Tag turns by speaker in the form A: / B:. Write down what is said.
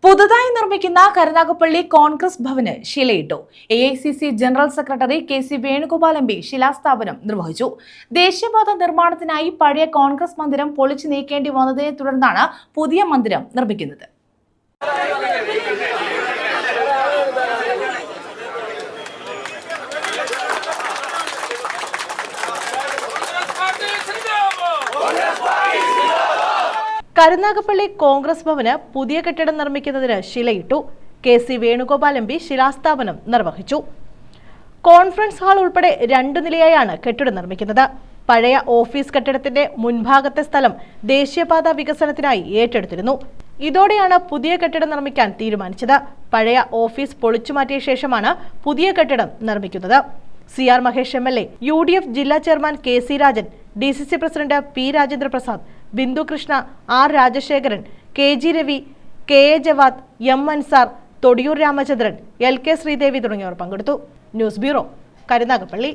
A: പുതുതായി നിർമ്മിക്കുന്ന കരുനാഗപ്പള്ളി കോൺഗ്രസ് ഭവന് ശിലയിട്ടു. AICC general secretary KC Venugopal MP ശിലാസ്ഥാപനം നിർവഹിച്ചു. ദേശീയപാത നിർമ്മാണത്തിനായി പഴയ കോൺഗ്രസ് മന്ദിരം പൊളിച്ചു നീക്കേണ്ടി വന്നതിനെ തുടർന്നാണ് പുതിയ മന്ദിരം നിർമ്മിക്കുന്നത്. കരുനാഗപ്പള്ളി കോൺഗ്രസ് ഭവന് പുതിയ കെട്ടിടം നിർമ്മിക്കുന്നതിന് ശിലയിട്ടു. KC വേണുഗോപാൽ MP ശിലാസ്ഥാപനം നിർവഹിച്ചു. കോൺഫറൻസ് ഹാൾ ഉൾപ്പെടെ 2 നിലയായാണ് കെട്ടിടം നിർമ്മിക്കുന്നത്. പഴയ ഓഫീസ് കെട്ടിടത്തിന്റെ മുൻഭാഗത്തെ സ്ഥലം ദേശീയപാത വികസനത്തിനായി ഏറ്റെടുത്തിരുന്നു. ഇതോടെയാണ് പുതിയ കെട്ടിടം നിർമ്മിക്കാൻ തീരുമാനിച്ചത്. പഴയ ഓഫീസ് പൊളിച്ചുമാറ്റിയ ശേഷമാണ് പുതിയ കെട്ടിടം നിർമ്മിക്കുന്നത്. CR മഹേഷ് MLA, UDF ജില്ലാ chairman KC Rajan, DCC president P Rajendraprasad, Bindu Krishna, R Rajasekharan, KG Ravi, KA Jawad, M Ansar, Thodiyoor Ramachandran, LK Sreedevi തുടങ്ങിയവർ പങ്കെടുത്തു. News bureau, Karunagappally.